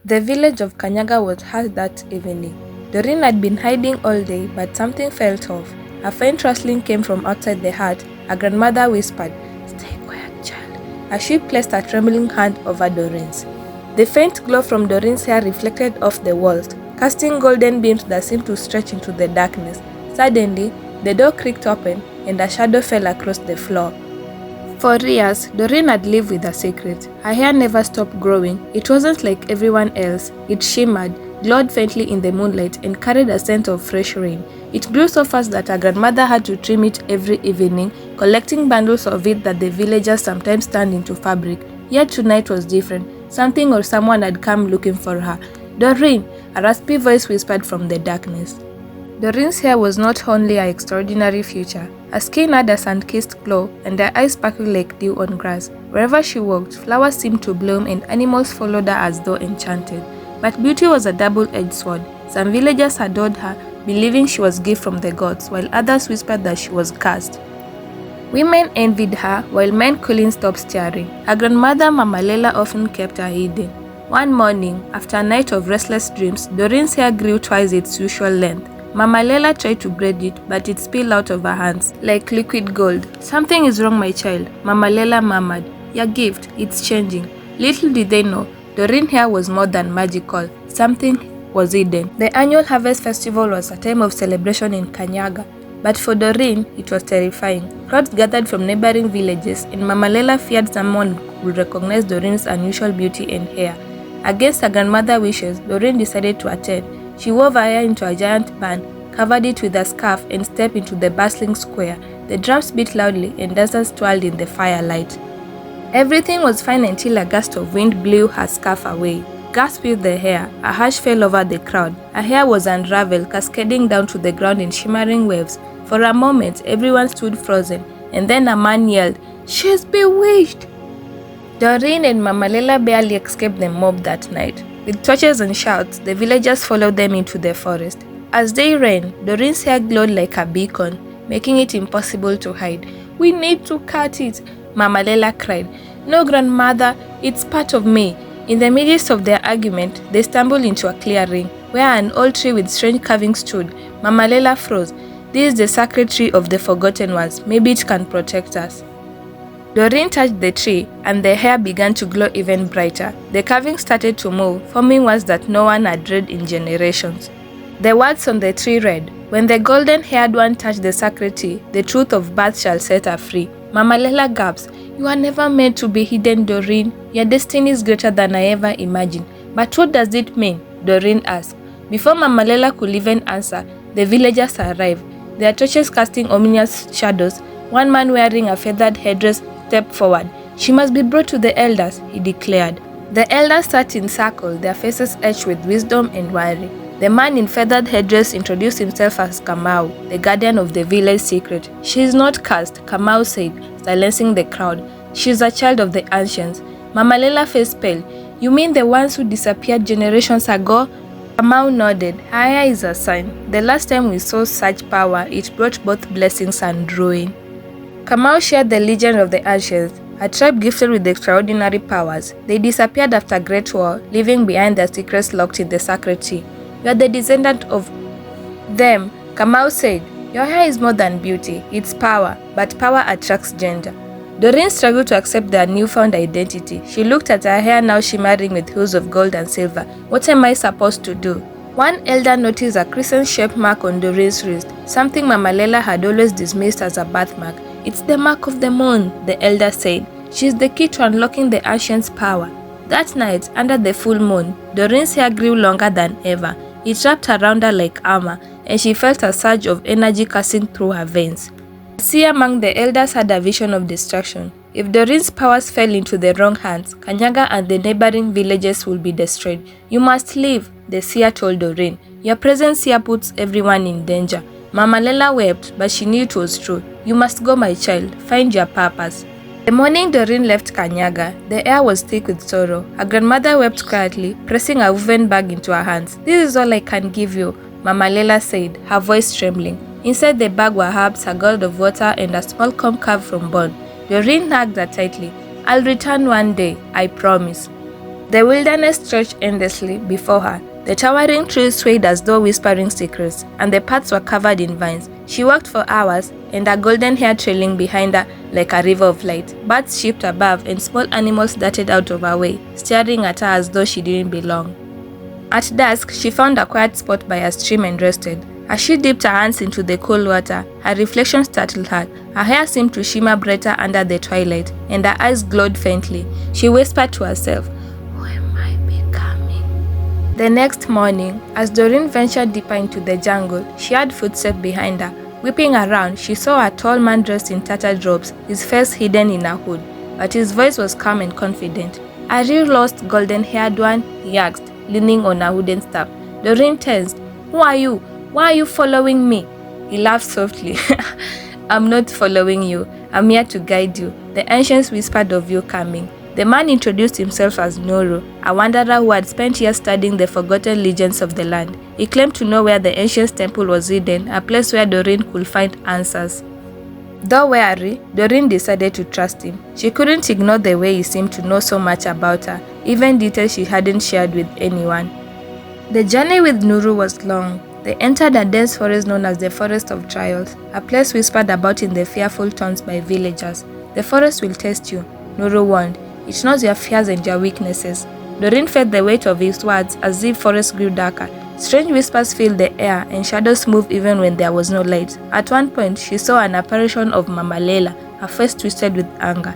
The village of Kanyaga was hushed that evening. Dorine had been hiding all day, but something felt off. A faint rustling came from outside the hut. Her grandmother whispered, "Stay quiet, child," as she placed a trembling hand over Dorine's. The faint glow from Dorine's hair reflected off the walls, casting golden beams that seemed to stretch into the darkness. Suddenly, the door creaked open, and a shadow fell across the floor. For years, Dorine had lived with a secret. Her hair never stopped growing. It wasn't like everyone else. It shimmered, glowed faintly in the moonlight, and carried a scent of fresh rain. It grew so fast that her grandmother had to trim it every evening, collecting bundles of it that the villagers sometimes turned into fabric. Yet tonight was different. Something or someone had come looking for her. "Dorine," a raspy voice whispered from the darkness. Dorine's hair was not only her extraordinary future. Her skin had a sun-kissed glow, and her eyes sparkled like dew on grass. Wherever she walked, flowers seemed to bloom and animals followed her as though enchanted. But beauty was a double-edged sword. Some villagers adored her, believing she was a gift from the gods, while others whispered that she was cursed. Women envied her, while men couldn't stop staring. Her grandmother Mama Lela often kept her hidden. One morning, after a night of restless dreams, Dorine's hair grew twice its usual length. Mama Lela tried to braid it, but it spilled out of her hands, like liquid gold. "Something is wrong, my child," Mama Lela murmured. "Your gift, it's changing." Little did they know, Dorine's hair was more than magical. Something was hidden. The annual harvest festival was a time of celebration in Kanyaga, but for Dorine, it was terrifying. Crowds gathered from neighboring villages, and Mama Lela feared someone would recognize Dorine's unusual beauty and hair. Against her grandmother's wishes, Dorine decided to attend. She wove her hair into a giant bun, covered it with a scarf, and stepped into the bustling square. The drums beat loudly, and dancers twirled in the firelight. Everything was fine until a gust of wind blew her scarf away. Gasped with the hair, a hush fell over the crowd. Her hair was unraveled, cascading down to the ground in shimmering waves. For a moment, everyone stood frozen, and then a man yelled, "She's bewitched!" Dorine and Mama Lela barely escaped the mob that night. With torches and shouts, the villagers followed them into the forest. As day ran, Dorine's hair glowed like a beacon, making it impossible to hide. "We need to cut it," Mama Lela cried. "No, grandmother, it's part of me." In the midst of their argument, they stumbled into a clearing, where an old tree with strange carvings stood. Mama Lela froze. "This is the sacred tree of the forgotten ones. Maybe it can protect us." Dorine touched the tree, and the hair began to glow even brighter. The carving started to move, forming words that no one had read in generations. The words on the tree read, "When the golden-haired one touched the sacred tree, the truth of birth shall set her free." Mama Lela gasped. "You are never meant to be hidden, Dorine. Your destiny is greater than I ever imagined." "But what does it mean?" Dorine asked. Before Mama Lela could even answer, the villagers arrived, their torches casting ominous shadows. One man wearing a feathered headdress stepped forward. "She must be brought to the elders," he declared. The elders sat in circle, their faces etched with wisdom and worry. The man in feathered headdress introduced himself as Kamau, the guardian of the village secret. "She is not cursed," Kamau said, silencing the crowd. "She is a child of the ancients." Mama Lela faced pale. "You mean the ones who disappeared generations ago?" Kamau nodded. "Her hair is a sign. The last time we saw such power, it brought both blessings and ruin." Kamau shared the legend of the ancients, a tribe gifted with extraordinary powers. They disappeared after a great war, leaving behind their secrets locked in the sacred tree. "You are the descendant of them," Kamau said. "Your hair is more than beauty, it's power, but power attracts gender." Dorine struggled to accept their newfound identity. She looked at her hair now shimmering with hues of gold and silver. "What am I supposed to do?" One elder noticed a crescent-shaped mark on Dorine's wrist, something Mama Lela had always dismissed as a birthmark. "It's the mark of the moon," the elder said. "She's the key to unlocking the ancient's power." That night, under the full moon, Dorine's hair grew longer than ever. It wrapped around her like armor, and she felt a surge of energy coursing through her veins. The seer among the elders had a vision of destruction. If Dorine's powers fell into the wrong hands, Kanyaga and the neighboring villages would be destroyed. "You must leave," the seer told Dorine. "Your presence here puts everyone in danger." Mama Lela wept, but she knew it was true. "You must go, my child. Find your purpose." The morning Dorine left Kanyaga, the air was thick with sorrow. Her grandmother wept quietly, pressing a woven bag into her hands. "This is all I can give you," Mama Lela said, her voice trembling. Inside the bag were herbs, a gourd of water, and a small comb carved from bone. Dorine hugged her tightly. "I'll return one day, I promise." The wilderness stretched endlessly before her. The towering trees swayed as though whispering secrets, and the paths were covered in vines. She walked for hours, and her golden hair trailing behind her like a river of light. Birds chirped above, and small animals darted out of her way, staring at her as though she didn't belong. At dusk, she found a quiet spot by a stream and rested. As she dipped her hands into the cool water, her reflection startled her. Her hair seemed to shimmer brighter under the twilight, and her eyes glowed faintly. She whispered to herself, "Who am I becoming?" The next morning, as Dorine ventured deeper into the jungle, she heard footsteps behind her. Whipping around, she saw a tall man dressed in tattered robes, his face hidden in a hood, but his voice was calm and confident. "Are you lost, golden-haired one?" he asked, leaning on a wooden staff. Dorine tensed. "Who are you? Why are you following me?" He laughed softly. "I'm not following you. I'm here to guide you. The ancients whispered of you coming." The man introduced himself as Nuru, a wanderer who had spent years studying the forgotten legends of the land. He claimed to know where the ancient temple was hidden, a place where Dorine could find answers. Though wary, Dorine decided to trust him. She couldn't ignore the way he seemed to know so much about her, even details she hadn't shared with anyone. The journey with Nuru was long. They entered a dense forest known as the Forest of Trials, a place whispered about in the fearful tones by villagers. "The forest will test you," Nuru warned. "It knows your fears and your weaknesses." Dorine felt the weight of his words as the forest grew darker. Strange whispers filled the air, and shadows moved even when there was no light. At one point, she saw an apparition of Mama Leila, her face twisted with anger.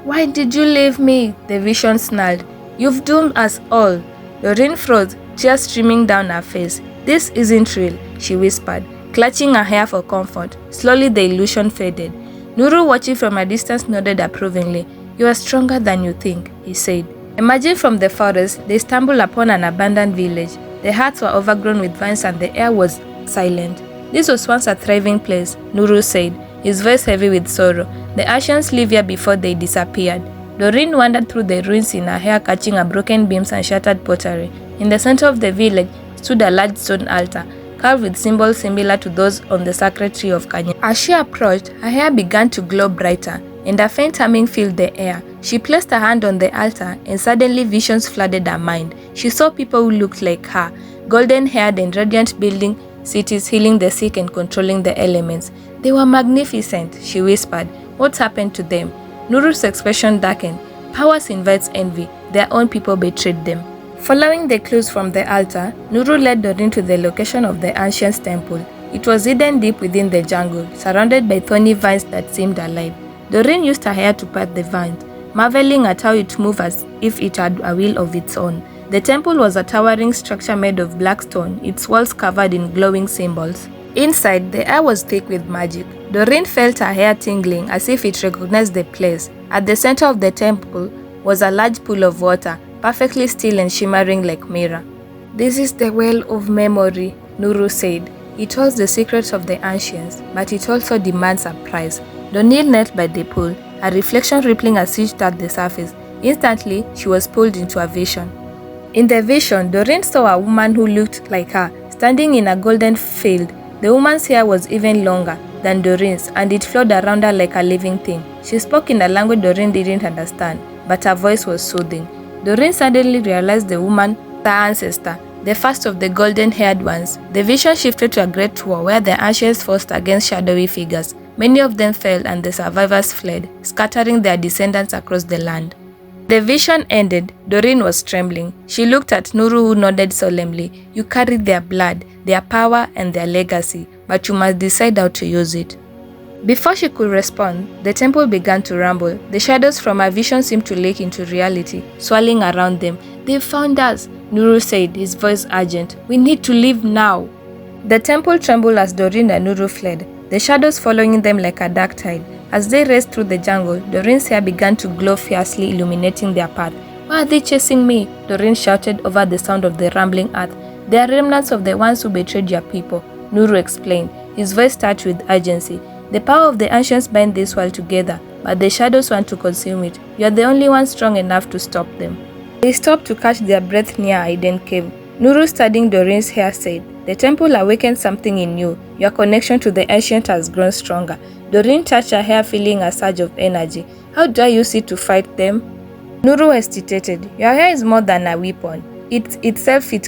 "Why did you leave me?" the vision snarled. "You've doomed us all." Dorine froze, tears streaming down her face. "This isn't real," she whispered, clutching her hair for comfort. Slowly the illusion faded. Nuru, watching from a distance, nodded approvingly. "You are stronger than you think," he said. Emerging from the forest, they stumbled upon an abandoned village. The huts were overgrown with vines and the air was silent. "This was once a thriving place," Nuru said, his voice heavy with sorrow. "The ancients lived here before they disappeared." Dorine wandered through the ruins in her hair, catching a broken beams and shattered pottery. In the center of the village stood a large stone altar, carved with symbols similar to those on the sacred tree of Kanya. As she approached, her hair began to glow brighter, and a faint humming filled the air. She placed her hand on the altar, and suddenly visions flooded her mind. She saw people who looked like her, golden-haired and radiant, building cities, healing the sick and controlling the elements. "They were magnificent," she whispered. "What happened to them?" Nuru's expression darkened. "Powers invites envy. Their own people betrayed them." Following the clues from the altar, Nuru led Dorine to the location of the ancient temple. It was hidden deep within the jungle, surrounded by thorny vines that seemed alive. Dorine used her hair to part the vines, marveling at how it moved as if it had a will of its own. The temple was a towering structure made of black stone, its walls covered in glowing symbols. Inside, the air was thick with magic. Dorine felt her hair tingling as if it recognized the place. At the center of the temple was a large pool of water, perfectly still and shimmering like mirror. "This is the well of memory," Nuru said. "It holds the secrets of the ancients, but it also demands a price." Dorine knelt by the pool, her reflection rippling as she touched the surface. Instantly, she was pulled into a vision. In the vision, Dorine saw a woman who looked like her, standing in a golden field. The woman's hair was even longer than Dorine's, and it flowed around her like a living thing. She spoke in a language Dorine didn't understand, but her voice was soothing. Dorine suddenly realized the woman, her ancestor, the first of the golden-haired ones. The vision shifted to a great war where the ancients fought against shadowy figures. Many of them fell and the survivors fled, scattering their descendants across the land. The vision ended. Dorine was trembling. She looked at Nuru, who nodded solemnly. "You carry their blood, their power, and their legacy, but you must decide how to use it." Before she could respond, the temple began to rumble. The shadows from her vision seemed to leak into reality, swirling around them. "They found us," Nuru said, his voice urgent. "We need to leave now." The temple trembled as Dorine and Nuru fled, the shadows following them like a dark tide. As they raced through the jungle, Dorine's hair began to glow fiercely, illuminating their path. "Why are they chasing me?" Dorine shouted over the sound of the rumbling earth. "They are remnants of the ones who betrayed your people," Nuru explained, his voice touched with urgency. "The power of the ancients bind this world together, but the shadows want to consume it. You are the only one strong enough to stop them." They stopped to catch their breath near a hidden cave. Nuru, studying Dorine's hair, said, "The temple awakened something in you. Your connection to the ancient has grown stronger." Dorine touched her hair, feeling a surge of energy. "How do I use it to fight them?" Nuru hesitated. Your hair is more than a weapon. It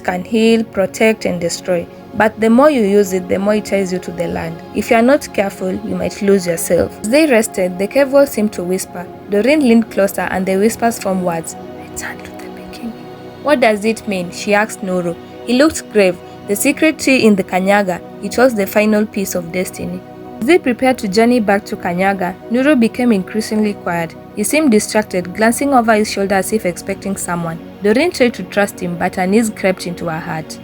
can heal, protect, and destroy. But the more you use it, the more it ties you to the land. If you are not careful, you might lose yourself. As they rested, the cave wall seemed to whisper. Dorine leaned closer and the whispers formed words. Return to the beginning. What does it mean? She asked Nuru. He looked grave. The secret tree in the Kanyaga, it was the final piece of destiny. As they prepared to journey back to Kanyaga, Nuru became increasingly quiet. He seemed distracted, glancing over his shoulder as if expecting someone. Dorine tried to trust him, but her knees crept into her heart.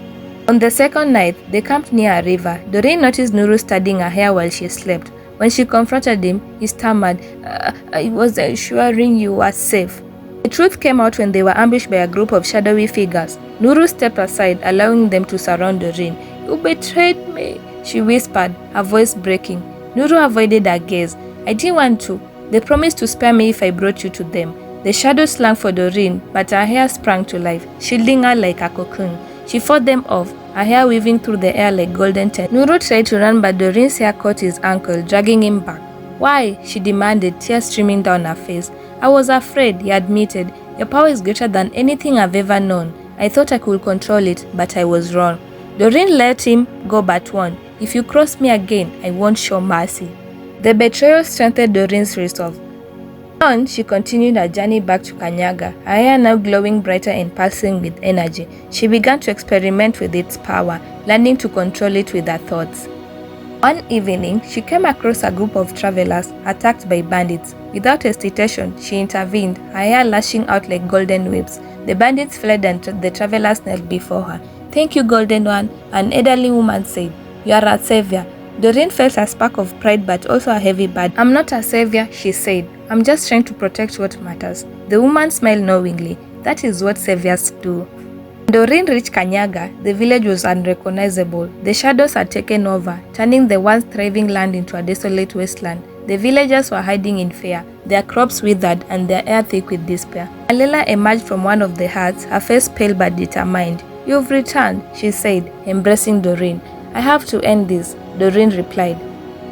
On the second night, they camped near a river. Dorine noticed Nuru studying her hair while she slept. When she confronted him, he stammered, I was ensuring you were safe. The truth came out when they were ambushed by a group of shadowy figures. Nuru stepped aside, allowing them to surround Dorine. You betrayed me, she whispered, her voice breaking. Nuru avoided her gaze. I didn't want to. They promised to spare me if I brought you to them. The shadows slunk for Dorine, but her hair sprang to life, shielding her like a cocoon. She fought them off, her hair weaving through the air like golden tendrils. Nuru tried to run, but Dorine's hair caught his ankle, dragging him back. Why? She demanded, tears streaming down her face. I was afraid, he admitted. Your power is greater than anything I've ever known. I thought I could control it, but I was wrong. Dorine let him go but one. If you cross me again, I won't show mercy. The betrayal strengthened Dorine's resolve. On, she continued her journey back to Kanyaga, her hair now glowing brighter and pulsing with energy. She began to experiment with its power, learning to control it with her thoughts. One evening, she came across a group of travelers attacked by bandits. Without hesitation, she intervened, her hair lashing out like golden whips. The bandits fled and the travelers knelt before her. Thank you, Golden One, an elderly woman said. You are a savior. Dorine felt a spark of pride but also a heavy burden. I'm not a savior, she said. I'm just trying to protect what matters. The woman smiled knowingly. That is what saviors do. When Dorine reached Kanyaga, the village was unrecognizable. The shadows had taken over, turning the once thriving land into a desolate wasteland. The villagers were hiding in fear, their crops withered and their air thick with despair. Alela emerged from one of the huts, her face pale but determined. You've returned, she said, embracing Dorine. I have to end this, Dorine replied.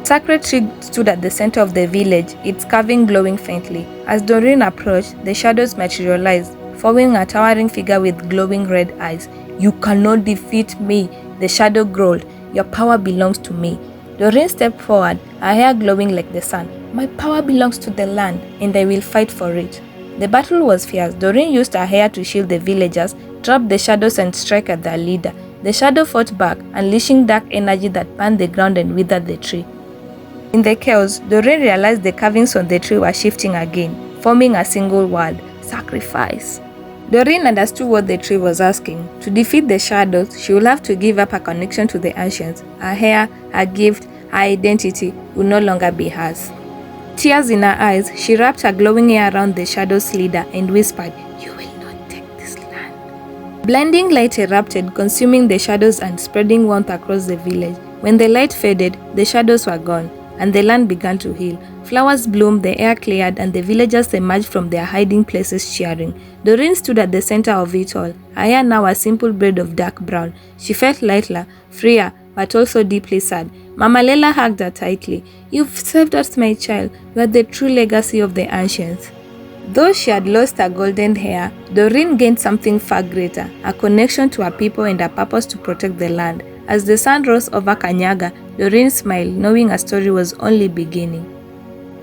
The sacred tree stood at the center of the village, its carving glowing faintly. As Dorine approached, the shadows materialized, forming a towering figure with glowing red eyes. You cannot defeat me, the shadow growled. Your power belongs to me. Dorine stepped forward, her hair glowing like the sun. My power belongs to the land, and I will fight for it. The battle was fierce. Dorine used her hair to shield the villagers, trap the shadows and strike at their leader. The shadow fought back, unleashing dark energy that burned the ground and withered the tree. In the chaos, Dorine realized the carvings on the tree were shifting again, forming a single word, sacrifice. Dorine understood what the tree was asking. To defeat the shadows, she would have to give up her connection to the ancients. Her hair, her gift, her identity would no longer be hers. Tears in her eyes, she wrapped her glowing hair around the shadow's leader and whispered, You will not take this land. Blinding light erupted, consuming the shadows and spreading warmth across the village. When the light faded, the shadows were gone, and the land began to heal. Flowers bloomed, the air cleared, and the villagers emerged from their hiding places cheering. Dorine stood at the center of it all, her hair now a simple braid of dark brown. She felt lighter, freer, but also deeply sad. Mama Lela hugged her tightly. You've saved us, my child. You are the true legacy of the ancients. Though she had lost her golden hair, Dorine gained something far greater, a connection to her people and a purpose to protect the land. As the sun rose over Kanyaga, Dorine smiled, knowing her story was only beginning.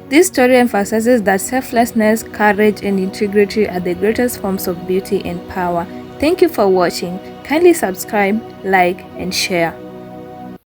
This story emphasizes that selflessness, courage, and integrity are the greatest forms of beauty and power. Thank you for watching. Kindly subscribe, like, and share.